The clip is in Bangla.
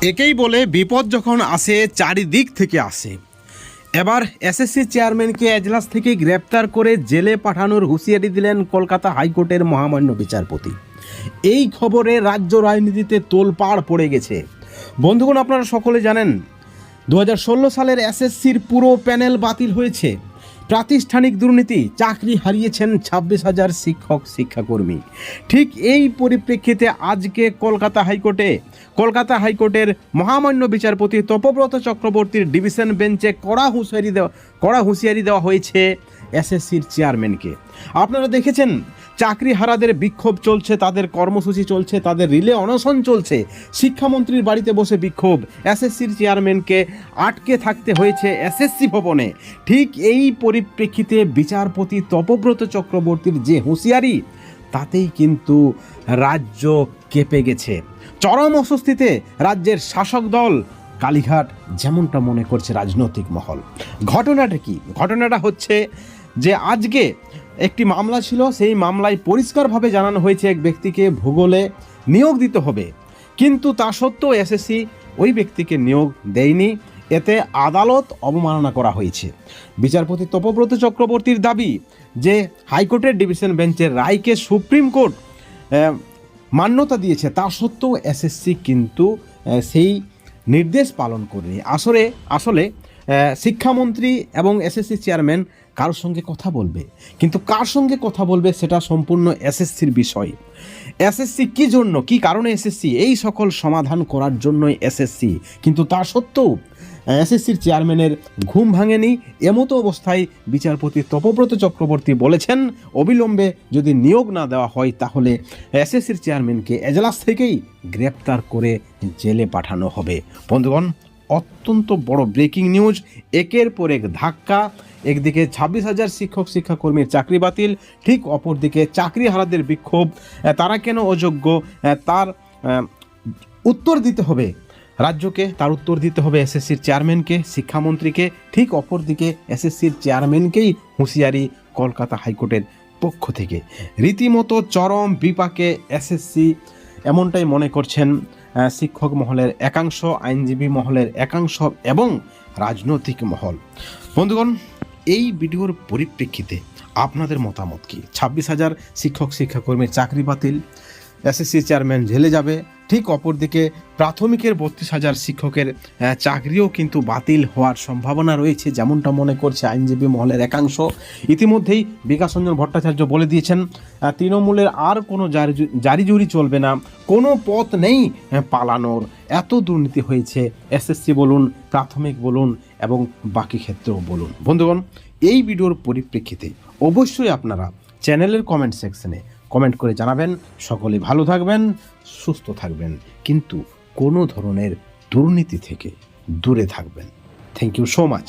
একেই বলে বিপদ যখন আসে চারিদিক থেকে আসে। এবার এসএসসি চেয়ারম্যানকে এজলাস থেকে গ্রেপ্তার করে জেলে পাঠানোর হুঁশিয়ারি দিলেন কলকাতা হাইকোর্টের মহামান্য বিচারপতি। এই খবরে রাজ্য রাজনীতিতে তোলপাড় পড়ে গেছে। বন্ধুগণ, আপনারা সকলে জানেন 2016 সালের এসএসসির পুরো প্যানেল বাতিল হয়েছে। প্রাতিষ্ঠানিক দুর্নীতি, চাকরি হারিয়েছেন 26,000 শিক্ষক শিক্ষাকর্মী। ঠিক এই পরিপ্রেক্ষিতে আজকে কলকাতা হাইকোর্টের মহামান্য বিচারপতি তপব্রত চক্রবর্তীর ডিভিশন বেঞ্চে কড়া হুঁশিয়ারি দেওয়া হয়েছে এসএসসির চেয়ারম্যানকে। আপনারা দেখেছেন চাকরিহারাদের বিক্ষোভ চলছে, তাদের কর্মসূচি চলছে, তাদের রিলে অনশন চলছে। শিক্ষামন্ত্রীর বাড়িতে বসে বিক্ষোভ, এসএসসির চেয়ারম্যানকে আটকে থাকতে হয়েছে এসএসসি ভবনে। ঠিক এই পরিপ্রেক্ষিতে বিচারপতি তপব্রত চক্রবর্তীর যে হুঁশিয়ারি, তাতেই কিন্তু রাজ্য কেঁপে গেছে। চরম অস্বস্তিতে রাজ্যের শাসক দল কালীঘাট, যেমনটা মনে করছে রাজনৈতিক মহল। ঘটনাটা কি? ঘটনাটা হচ্ছে যে আজকে একটি মামলা ছিল, সেই মামলায় পরিষ্কারভাবে জানানো হয়েছে এক ব্যক্তিকে ভূগোলে নিয়োগ দিতে হবে, কিন্তু তা সত্ত্বেও এসএসসি ওই ব্যক্তিকে নিয়োগ দেয়নি। এতে আদালত অবমাননা করা হয়েছে। বিচারপতি তপব্রত চক্রবর্তীর দাবি যে হাইকোর্টের ডিভিশন বেঞ্চের রায়কে সুপ্রিম কোর্ট মান্যতা দিয়েছে, তা সত্ত্বেও এসএসসি কিন্তু সেই নির্দেশ পালন করেনি। আসলে শিক্ষামন্ত্রী এবং এসএসসি চেয়ারম্যান কারোর সঙ্গে কথা বলবে, কিন্তু কার সঙ্গে কথা বলবে সেটা সম্পূর্ণ এসএসসির বিষয়। এসএসসি কী জন্য, কী কারণে এসএসসি, এই সকল সমাধান করার জন্যই এসএসসি। কিন্তু তা সত্ত্বেও এসএসসির চেয়ারম্যানের ঘুম ভাঙেনি। এমতো অবস্থায় বিচারপতি তপব্রত চক্রবর্তী বলেছেন, অবিলম্বে যদি নিয়োগ না দেওয়া হয় তাহলে এসএসসির চেয়ারম্যানকে এজলাস থেকেই গ্রেপ্তার করে জেলে পাঠানো হবে। বন্ধুগণ, অত্যন্ত বড় ব্রেকিং নিউজ। একের পর এক ধাক্কা। একদিকে 26,000 শিক্ষক শিক্ষাকর্মীর চাকরি বাতিল, ঠিক অপরদিকে চাকরিহারাদের বিক্ষোভ। তারা কেন অযোগ্য, তার উত্তর দিতে হবে রাজ্যকে, তার উত্তর দিতে হবে এসএসসির চেয়ারম্যানকে, শিক্ষামন্ত্রীকে। ঠিক অপরদিকে এসএসসির চেয়ারম্যানকেই হুঁশিয়ারি কলকাতা হাইকোর্টের পক্ষ থেকে। রীতিমতো চরম বিপাকে এসএসসি, এমনটাই মনে করছেন শিক্ষক মহলের একাংশ, আইনজীবী মহলের একাংশ এবং রাজনৈতিক মহল। বন্ধুগণ, এই ভিডিওর পরিপ্রেক্ষিতে আপনাদের মতামত কি? 26,000 শিক্ষক শিক্ষাকর্মীর চাকরি বাতিল, এসএসসি চেয়ারম্যান জেলে যাবে, ঠিক অপরদিকে প্রাথমিকের 32,000 শিক্ষকের চাকরিও কিন্তু বাতিল হওয়ার সম্ভাবনা রয়েছে, যেমনটা মনে করছে আইনজীবী মহলের একাংশ। ইতিমধ্যেই বিকাশ রঞ্জন ভট্টাচার্য বলে দিয়েছেন, তৃণমূলের আর কোনো জারিজুরি চলবে না, কোনো পথ নেই পালানোর। এত দুর্নীতি হয়েছে, এসএসসি বলুন, প্রাথমিক বলুন এবং বাকি ক্ষেত্রেও বলুন। বন্ধুগণ, এই ভিডিওর পরিপ্রেক্ষিতে অবশ্যই আপনারা চ্যানেলের কমেন্ট সেকশনে কমেন্ট করে জানাবেন। সকলে ভালো থাকবেন, সুস্থ থাকবেন, কিন্তু কোনো ধরনের দুর্নীতি থেকে দূরে থাকবেন। Thank you so much.